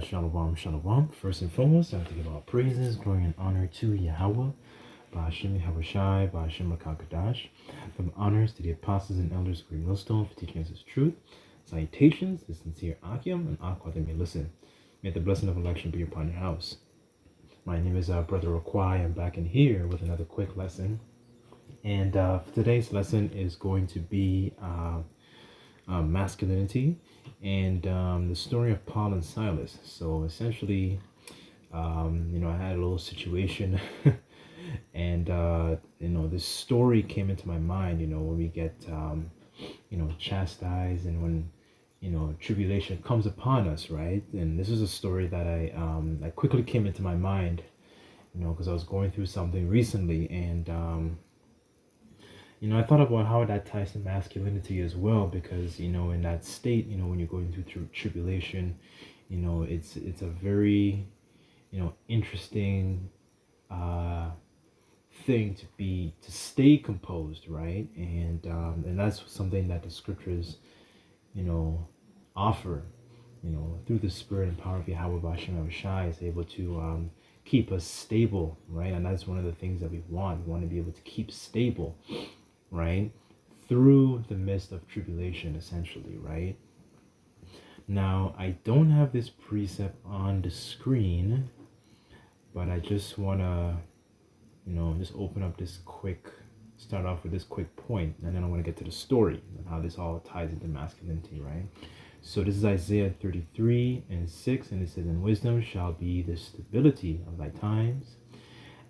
Shalawam, Shalawam. First and foremost, I have to give all praises, glory, and honor to Yahweh, ahchyam, ahchyam, ahchyam. From honors to the apostles and elders of Great Millstone for teaching us His truth. Salutations, the sincere ahchyam and ahchyam that may listen. May the blessing of election be upon your house. My name is Brother Raquai. I'm back in here with another quick lesson. And for today's lesson is going to be masculinity and the story of Paul and Silas. So essentially, I had a little situation and, this story came into my mind, when we get, chastised and when, tribulation comes upon us, right? And this is a story that I quickly came into my mind, because I was going through something recently and, I thought about how that ties to masculinity as well, because, in that state, when you're going through tribulation, it's a very, interesting thing to stay composed, right? And that's something that the scriptures, offer, through the spirit and power of Yahweh Bashim is able to keep us stable, right? And that's one of the things that we want. We want to be able to keep stable, right, through the midst of tribulation, essentially, right? Now, I don't have this precept on the screen, but I just want to, just open up start off with this quick point, and then I want to get to the story and how this all ties into masculinity, right? So this is Isaiah 33:6, and it says, "And wisdom shall be the stability of thy times,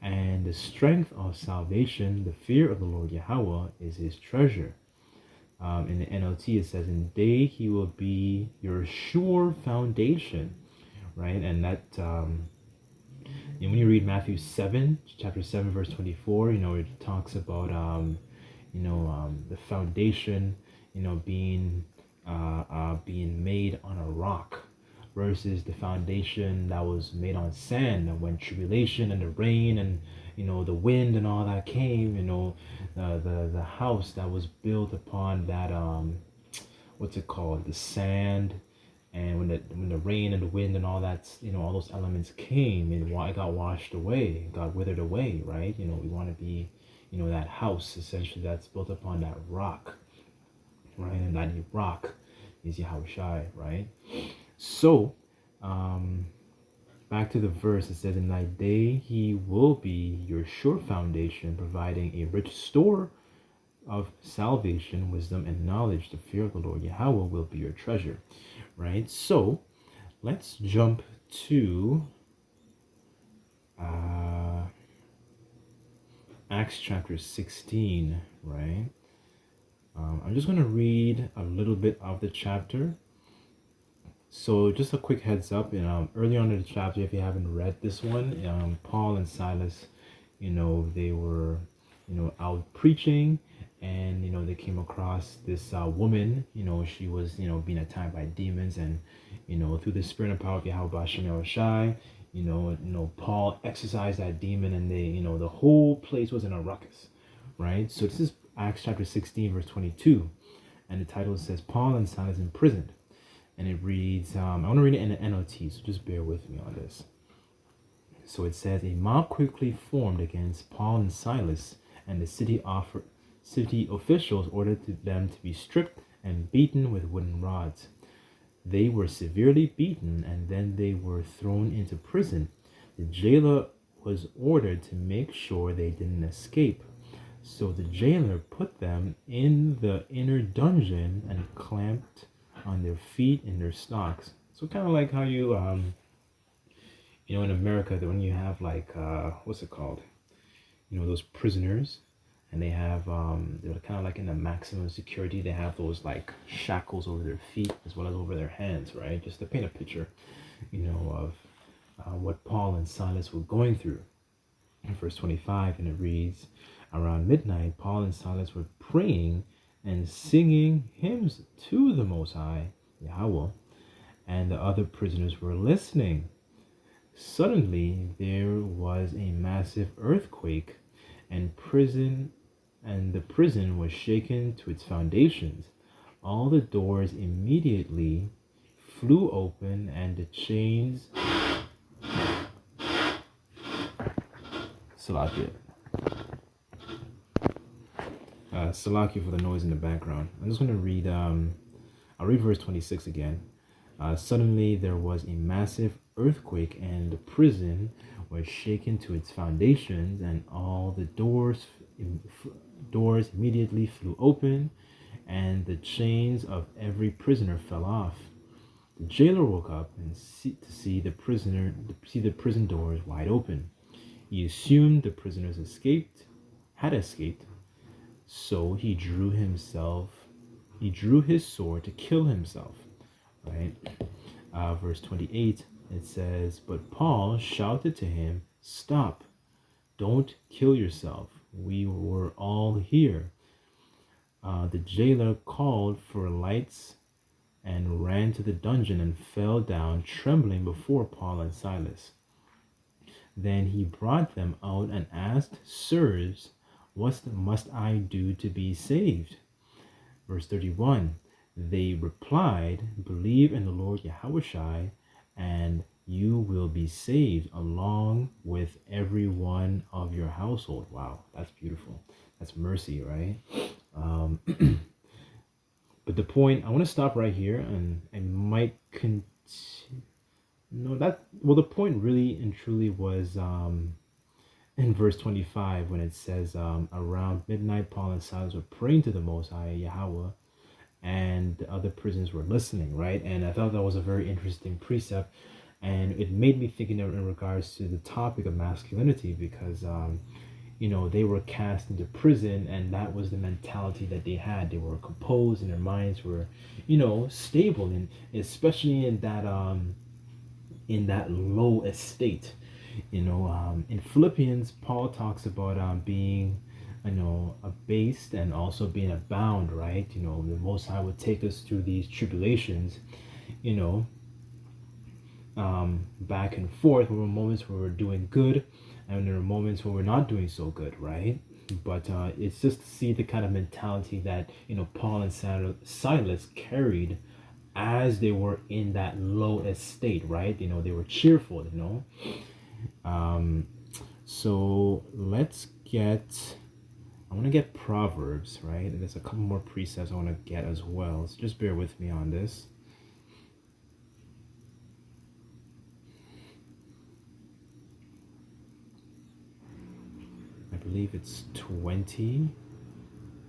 and the strength of salvation, the fear of the Lord Yahweh is his treasure." In the NLT, it says, "In day he will be your sure foundation," right? And that, and when you read Matthew chapter 7, verse 24, it talks about, the foundation, being made on a rock, versus the foundation that was made on sand. And when tribulation and the rain and the wind and all that came, the house that was built upon that the sand, and when the rain and the wind and all that, all those elements came, it got washed away, it got withered away, right? We want to be that house essentially that's built upon that rock, right? And that rock is Yahushai, right? So, back to the verse, it says, "In thy day he will be your sure foundation, providing a rich store of salvation, wisdom, and knowledge. The fear of the Lord Yahweh will be your treasure," right? So, let's jump to Acts chapter 16, right? I'm just going to read a little bit of the chapter. So just a quick heads up, early on in the chapter, if you haven't read this one, Paul and Silas, they were, out preaching, and, they came across this woman, she was, being attacked by demons, and, through the spirit and power of Yahweh Bashim Shai, Paul exorcised that demon, and they, the whole place was in a ruckus, right? So this is Acts chapter 16, verse 22, and the title says, "Paul and Silas imprisoned." And it reads, I want to read it in the NLT, so just bear with me on this. So it says, "A mob quickly formed against Paul and Silas, and the city officials ordered them to be stripped and beaten with wooden rods. They were severely beaten, and then they were thrown into prison. The jailer was ordered to make sure they didn't escape. So the jailer put them in the inner dungeon and clamped on their feet in their stocks." So kind of like how you, in America, that when you have like, what's it called? Those prisoners, and they have, they're kind of like in the maximum security. They have those like shackles over their feet as well as over their hands, right? Just to paint a picture, of what Paul and Silas were going through. In verse 25, and it reads, "Around midnight, Paul and Silas were praying and singing hymns to the Most High, Yahweh, and the other prisoners were listening. Suddenly there was a massive earthquake, and the prison was shaken to its foundations. All the doors immediately flew open, and the chains. Salakia. Salakia for the noise in the background. I'm just going to read, I'll read verse 26 again. Suddenly there was a massive earthquake, and the prison was shaken to its foundations, and all the doors immediately flew open, and the chains of every prisoner fell off. The jailer woke up and see the prison doors wide open. He assumed the prisoners had escaped, so he drew his sword to kill himself. Right? Verse 28, it says, "But Paul shouted to him, 'Stop, don't kill yourself. We were all here.' The jailer called for lights and ran to the dungeon and fell down trembling before Paul and Silas. Then he brought them out and asked, 'Sirs, what must I do to be saved?' Verse 31, they replied, 'Believe in the Lord Yahushua, and you will be saved along with every one of your household.'" Wow, that's beautiful. That's mercy, right? But the point, I want to stop right here, and I might continue. The point really and truly was in verse 25 when it says, around midnight, Paul and Silas were praying to the Most High Yahweh, and the other prisoners were listening, right? And I thought that was a very interesting precept, and it made me thinking in regards to the topic of masculinity, because they were cast into prison, and that was the mentality that they had. They were composed, and their minds were, stable, and especially in that low estate. In Philippians, Paul talks about being, abased and also being abound, right? The Most High would take us through these tribulations, back and forth. There were moments where we're doing good, and there are moments where we're not doing so good, right? But it's just to see the kind of mentality that Paul and Silas carried as they were in that low estate, right? They were cheerful, so I want to get Proverbs, right? And there's a couple more precepts I want to get as well, so just bear with me on this. I believe it's 20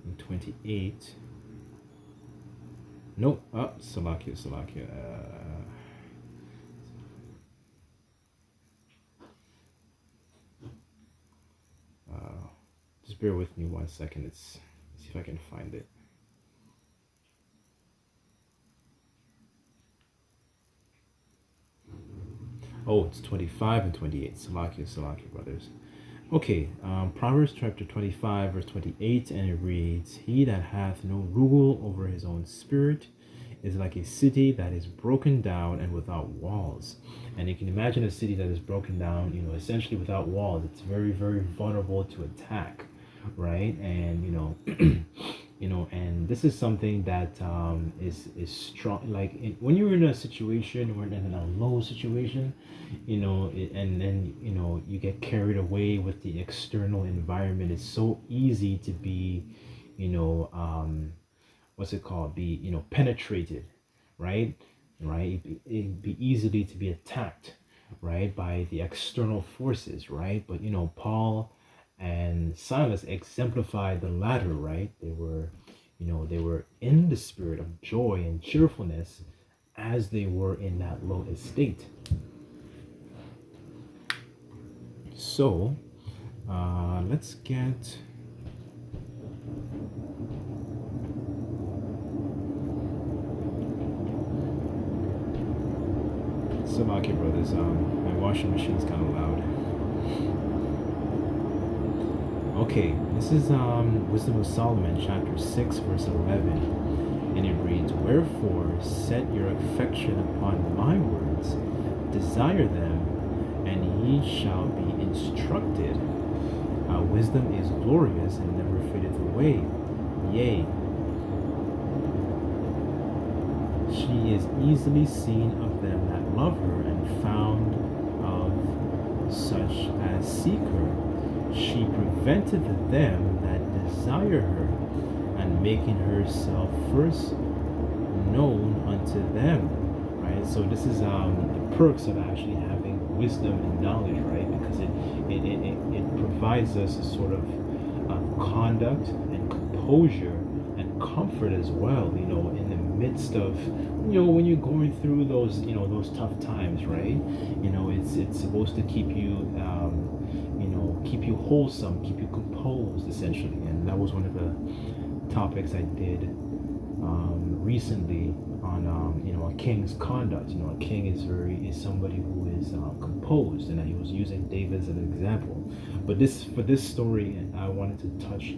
and 28. Nope. Salakia. Just bear with me 1 second. Let's see if I can find it. Oh, it's 25 and 28. Salakia, brothers. Okay, Proverbs chapter 25, verse 28, and it reads, "He that hath no rule over his own spirit is like a city that is broken down and without walls." And you can imagine a city that is broken down, essentially without walls. It's very, very vulnerable to attack, right? And, and this is something that is strong. Like when you're in a situation or in a low situation, and then you get carried away with the external environment. It's so easy to be, what's it called? Be penetrated, right? It'd be easily to be attacked, right, by the external forces, right? But Paul and Silas exemplified the latter, right? They were in the spirit of joy and cheerfulness as they were in that low estate. So, let's get Samaki brothers. My washing machine's kind of loud. Okay, this is Wisdom of Solomon, chapter 6, verse 11, and it reads, "Wherefore set your affection upon my words, desire them, and ye shall be instructed. Wisdom is glorious and never fadeth away. Yea, She is easily seen of them that love her, and found of such as seek her. She preventeth them that desire her, and making herself first known unto them. Right? So this is the perks of actually having wisdom and knowledge, right? Because it provides us a sort of conduct and composure and comfort as well, in the midst of, when you're going through those, those tough times, right? It's supposed to keep you, keep you wholesome, keep you composed, essentially. And that was one of the topics I did recently on, a king's conduct. A king is somebody who is composed, and he was using David as an example. But for this story, I wanted to touch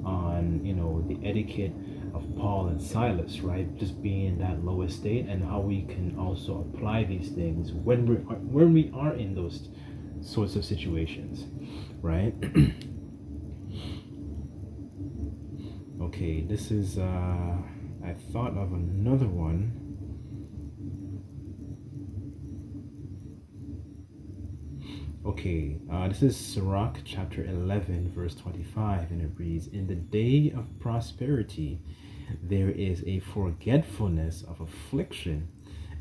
on, the etiquette of Paul and Silas, right? Just being in that low estate, and how we can also apply these things when we are in those sorts of situations, right? Okay, this is I thought of another one. Okay, this is Salach chapter 11 verse 25, and it reads, "In the day of prosperity there is a forgetfulness of affliction,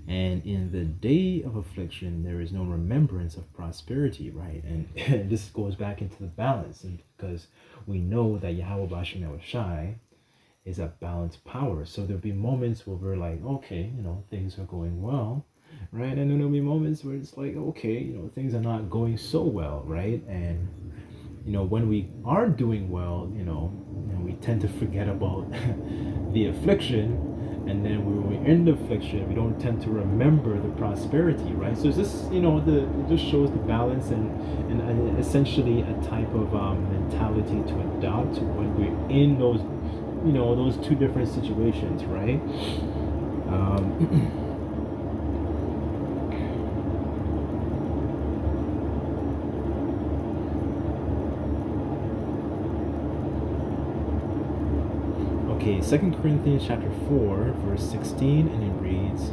and in the day of affliction there is no remembrance of prosperity," right? And this goes back into the balance, and because we know that Yahweh Bashim Yahushai is a balanced power. So there'll be moments where we're like, okay, things are going well, right? And then there'll be moments where it's like, okay, things are not going so well, right? And when we are doing well, we tend to forget about the affliction, and then when we're in the affliction, we don't tend to remember the prosperity, right? So it's just, it just shows the balance, and essentially a type of mentality to adopt when we're in those, those two different situations, right? Okay, 2 Corinthians chapter 4, verse 16, and it reads,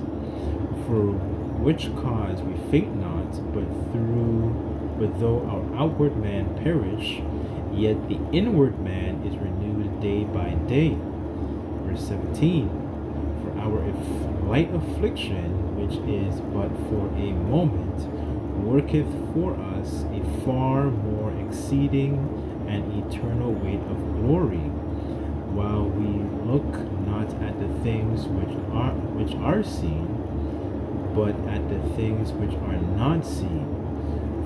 "For which cause we faint not, but though our outward man perish, yet the inward man is renewed day by day." Verse 17, "For our light affliction, which is but for a moment, worketh for us a far more exceeding and eternal weight of glory, while we look not at the things which are seen, but at the things which are not seen.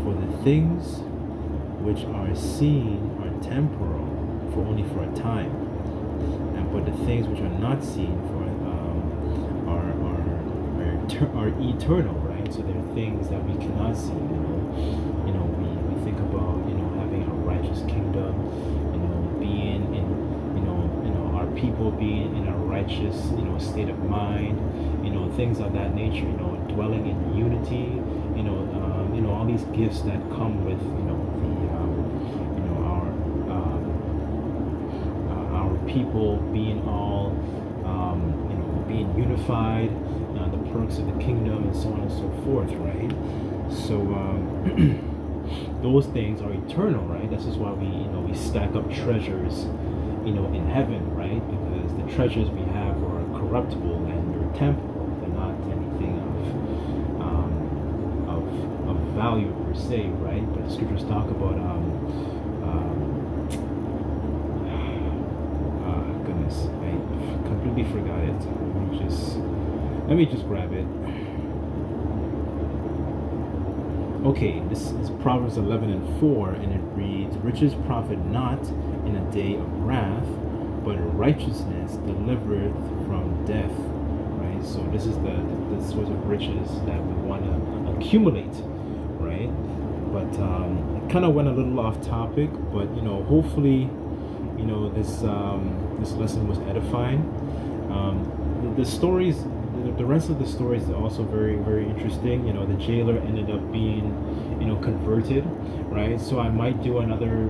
For the things which are seen are temporal, for only for a time, but the things which are not seen are eternal," right? So there are things that we cannot see. We think about having a righteous kingdom, being in our people being in a righteous state of mind, things of that nature. Dwelling in unity. All these gifts that come with our people being all being unified, the perks of the kingdom, and so on and so forth, right? So those things are eternal, right? This is why we stack up treasures in heaven, right? Because the treasures we have are corruptible and they're temporal. They're not anything of value per se, right? But the scriptures talk about goodness, I completely forgot it. Let me just grab it. Okay, this is Proverbs 11:4, and it reads, "Riches profit not in a day of wrath, but righteousness delivereth from death." Right? So this is the source of riches that we want to accumulate, right? But it kind of went a little off topic, but hopefully, this lesson was edifying. The stories. The rest of the stories are also very, very interesting. The jailer ended up being, converted, right? So I might do another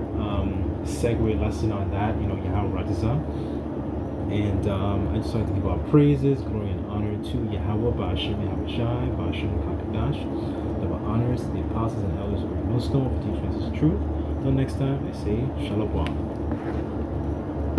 segue lesson on that, Yahweh Ratiza. And I just like to give our praises, glory, and honor to Yahweh, Ba'ashem, Yahweh Shai, Ba'ashem, Kakadash. Give our honors to the apostles and elders of the millstone for teaching us his truth. Until next time, I say Shalawam.